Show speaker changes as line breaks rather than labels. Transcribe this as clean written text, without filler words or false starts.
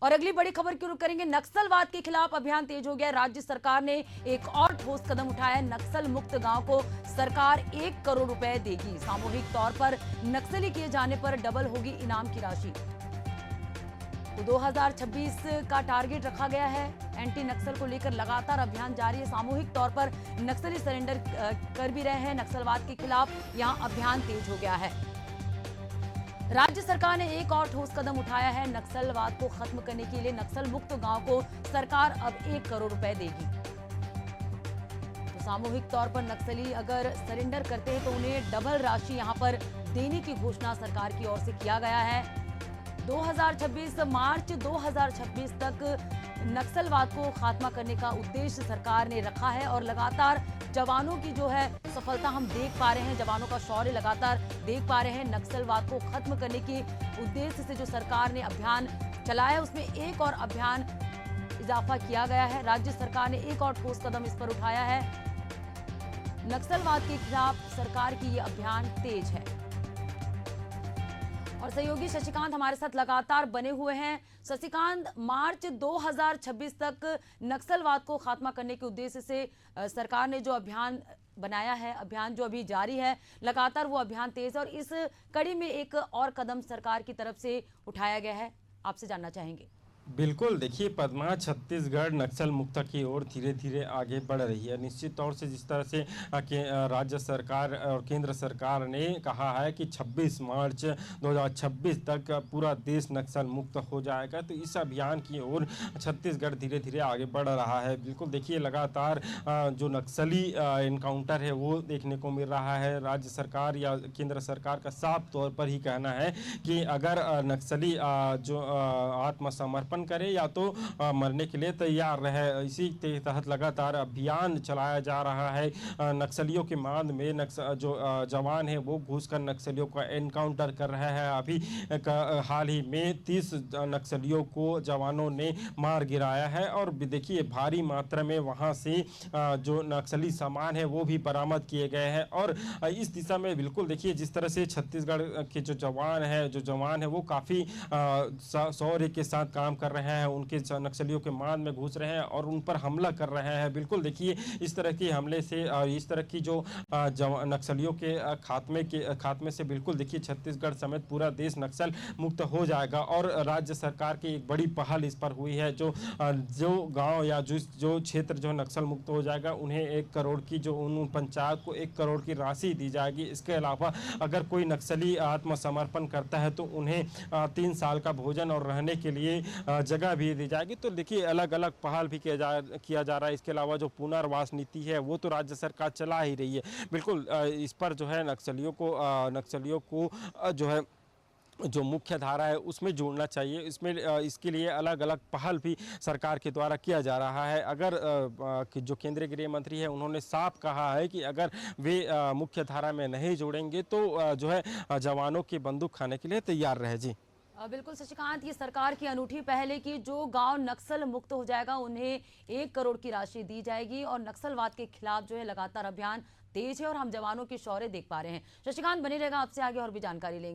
और अगली बड़ी खबर की रुख करेंगे। नक्सलवाद के खिलाफ अभियान तेज हो गया। राज्य सरकार ने एक और ठोस कदम उठाया है। नक्सल मुक्त गांव को सरकार 1 करोड़ रुपए देगी। सामूहिक तौर पर नक्सली किए जाने पर डबल होगी इनाम की राशि। तो 2026 का टारगेट रखा गया है। एंटी नक्सल को लेकर लगातार अभियान जारी है। सामूहिक तौर पर नक्सली सरेंडर कर भी रहे हैं। नक्सलवाद के खिलाफ यहां अभियान तेज हो गया है। राज्य सरकार ने एक और ठोस कदम उठाया है। नक्सलवाद को खत्म करने के लिए नक्सल मुक्त गांव को सरकार अब 1 करोड़ रुपए देगी। तो सामूहिक तौर पर नक्सली अगर सरेंडर करते हैं तो उन्हें डबल राशि यहां पर देने की घोषणा सरकार की ओर से किया गया है। 2026 मार्च 2026 तक नक्सलवाद को खात्मा करने का उद्देश्य सरकार ने रखा है और लगातार जवानों की जो है सफलता हम देख पा रहे हैं। जवानों का शौर्य लगातार देख पा रहे हैं। नक्सलवाद को खत्म करने के उद्देश्य से जो सरकार ने अभियान चलाया उसमें एक और अभियान इजाफा किया गया है। राज्य सरकार ने एक और ठोस कदम इस पर उठाया है। नक्सलवाद के खिलाफ सरकार की ये अभियान तेज है। और सहयोगी शशिकांत हमारे साथ लगातार बने हुए हैं। शशिकांत, मार्च 2026 तक नक्सलवाद को खात्मा करने के उद्देश्य से सरकार ने जो अभियान बनाया है, अभियान जो अभी जारी है, लगातार वो अभियान तेज है और इस कड़ी में एक और कदम सरकार की तरफ से उठाया गया है। आपसे जानना चाहेंगे।
बिल्कुल, देखिए पद्मा छत्तीसगढ़ नक्सल मुक्त की ओर धीरे धीरे आगे बढ़ रही है। निश्चित तौर से जिस तरह से राज्य सरकार और केंद्र सरकार ने कहा है कि 26 मार्च 2026 तक पूरा देश नक्सल मुक्त हो जाएगा, तो इस अभियान की ओर छत्तीसगढ़ धीरे धीरे आगे बढ़ रहा है। बिल्कुल देखिए लगातार जो नक्सली इनकाउंटर है वो देखने को मिल रहा है। राज्य सरकार या केंद्र सरकार का साफ तौर पर ही कहना है कि अगर नक्सली जो आत्मसमर्पण करे या तो मरने के लिए तैयार रहे। इसी के तहत लगातार अभियान चलाया जा रहा है। नक्सलियों के मांद में जो जवान है वो घुसकर नक्सलियों का एनकाउंटर कर रहे हैं। अभी हाल ही में 30 नक्सलियों को जवानों ने मार गिराया है और देखिए भारी मात्रा में वहां से जो नक्सली सामान है वो भी बरामद किए गए हैं। और इस दिशा में बिल्कुल देखिए जिस तरह से छत्तीसगढ़ के जो जवान है वो काफ़ी शौर्य के साथ काम कर रहे हैं। उनके नक्सलियों के मान में घुस रहे हैं और उन पर हमला कर रहे हैं। बिल्कुल देखिए इस तरह की हमले से इस तरह की जो नक्सलियों के खात्मे से बिल्कुल देखिए छत्तीसगढ़ समेत पूरा देश नक्सल मुक्त हो जाएगा। और राज्य सरकार की एक बड़ी पहल इस पर हुई है। जो गांव या जो क्षेत्र जो नक्सल मुक्त हो जाएगा उन्हें 1 करोड़ की जो उन पंचायत को 1 करोड़ की राशि दी जाएगी। इसके अलावा अगर कोई नक्सली आत्मसमर्पण करता है तो उन्हें 3 साल का भोजन और रहने के लिए जगह भी दी जाएगी। तो देखिए अलग अलग पहल भी किया जा रहा है। इसके अलावा जो पुनर्वास नीति है वो तो राज्य सरकार चला ही रही है। बिल्कुल इस पर जो है नक्सलियों को जो है जो मुख्य धारा है उसमें जोड़ना चाहिए। इसके लिए अलग अलग पहल भी सरकार के द्वारा किया जा रहा है। अगर जो केंद्रीय गृह मंत्री है उन्होंने साफ कहा है कि अगर वे मुख्य धारा में नहीं जोड़ेंगे तो जो है जवानों की बंदूक खाने के लिए तैयार रहे। जी
बिल्कुल शशिकांत, ये सरकार की अनूठी पहल है कि जो गांव नक्सल मुक्त हो जाएगा उन्हें 1 करोड़ की राशि दी जाएगी और नक्सलवाद के खिलाफ जो है लगातार अभियान तेज है और हम जवानों के शौर्य देख पा रहे हैं। शशिकांत बने रहेगा, आपसे आगे और भी जानकारी लेंगे।